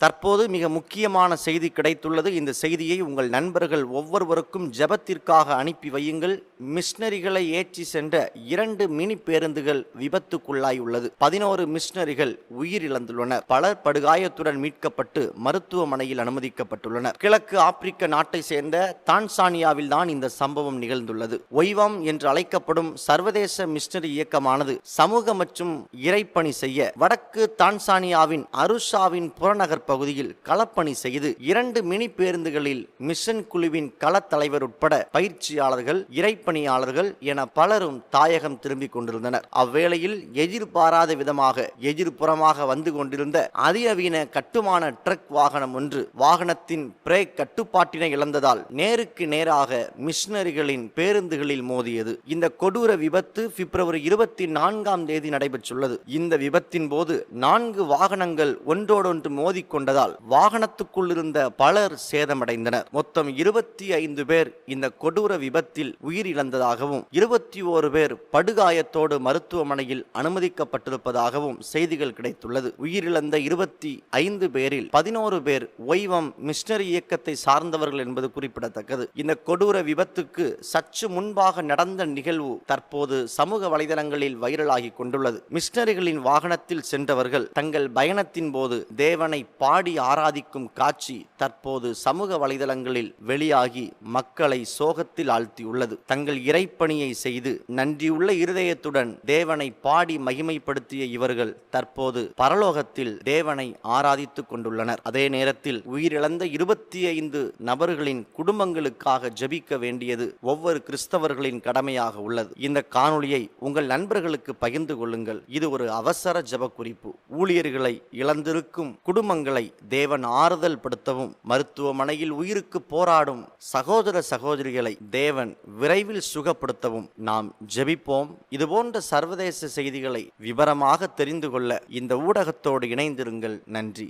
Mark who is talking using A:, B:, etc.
A: தற்போது மிக முக்கியமான செய்தி கிடைத்துள்ளது. இந்த செய்தியை உங்கள் நண்பர்கள் ஒவ்வொருவருக்கும் ஜெபத்திற்காக அனுப்பி வையுங்கள். மிஷனரிகளை ஏற்றி சென்ற 2 மினி பேருந்துகள் விபத்துக்குள்ளாய் உள்ளது. 11 மிஷனரிகள் உயிரிழந்துள்ளனர். பலர் படுகாயத்துடன் மீட்கப்பட்டு மருத்துவமனையில் அனுமதிக்கப்பட்டுள்ளனர். கிழக்கு ஆப்பிரிக்க நாட்டை சேர்ந்த தான்சானியாவில் தான் இந்த சம்பவம் நிகழ்ந்துள்ளது. ஒய்வாம் என்று அழைக்கப்படும் சர்வதேச மிஷனரி இயக்கமானது சமூக மற்றும் இறைப்பணி செய்ய வடக்கு தான்சானியாவின் அருஷாவின் புறநகர் பகுதியில் களப்பணி செய்து 2 மினி பேருந்துகளில் மிஷன் குழுவின் கள தலைவர் உட்பட பயிற்சியாளர்கள், இறைப்பணியாளர்கள் என பலரும் தாயகம் திரும்பிக் கொண்டிருந்தனர். அவ்வேளையில் எதிர்பாராத விதமாக எதிர்ப்புறமாக வந்து கொண்டிருந்த அதிநவீன கட்டுமான ட்ரக் வாகனம் ஒன்று வாகனத்தின் பிரேக் கட்டுப்பாட்டினை இழந்ததால் நேருக்கு நேராக மிஷனரிகளின் பேருந்துகளில் மோதியது. இந்த கொடூர விபத்து பிப்ரவரி 24ஆம் தேதி நடைபெற்றுள்ளது. இந்த விபத்தின் போது 4 வாகனங்கள் ஒன்றோடொன்று மோதிக்கொண்டதால் வாகனத்துக்குள் இருந்த பலர் சேதமடைந்தனர். மொத்தம் 25 பேர் இந்த கொடூர விபத்தில் உயிரிழந்ததாகவும் 21 பேர் படுகாயத்தோடு மருத்துவமனையில் அனுமதிக்கப்பட்டிருப்பதாகவும் செய்திகள் கிடைத்துள்ளது. உயிரிழந்த 25 பேரில் 11 பேர் ஒய்வம் மிஷனரி இயக்கத்தை சார்ந்தவர்கள் என்பது குறிப்பிடத்தக்கது. இந்த கொடூர விபத்துக்கு சற்று முன்பாக நடந்த நிகழ்வு தற்போது சமூக வலைதளங்களில் வைரலாகி கொண்டுள்ளது. மிஷனரிகளின் வாகனத்தில் சென்றவர்கள் தங்கள் பயணத்தின் போது தேவனை பாடி ஆராதிக்கும் காட்சி தற்போது சமூக வலைதளங்களில் வெளியாகி மக்களை சோகத்தில் ஆழ்த்தியுள்ளது. தங்கள் இறைப்பணியை செய்து நன்றியுள்ள இருதயத்துடன் தேவனை பாடி மகிமைப்படுத்திய இவர்கள் தற்போது பரலோகத்தில் தேவனை ஆராதித்துக் கொண்டுள்ளனர். அதே நேரத்தில் உயிரிழந்த 25 நபர்களின் குடும்பங்களுக்காக ஜெபிக்க வேண்டியது ஒவ்வொரு கிறிஸ்தவர்களின் கடமையாக உள்ளது. இந்த காணொளியை உங்கள் நண்பர்களுக்கு பகிர்ந்து கொள்ளுங்கள். இது ஒரு அவசர ஜெப குறிப்பு. ஊழியர்களை இழந்திருக்கும் குடும்பங்களை தேவன் ஆறுதல் படுத்தவும், மருத்துவமனையில் உயிருக்கு போராடும் சகோதர சகோதரிகளை தேவன் விரைவில் சுகப்படுத்தவும் நாம் ஜெபிப்போம். இதுபோன்ற சர்வதேச செய்திகளை விவரமாக தெரிந்து கொள்ள இந்த ஊடகத்தோடு இணைந்திருங்கள். நன்றி.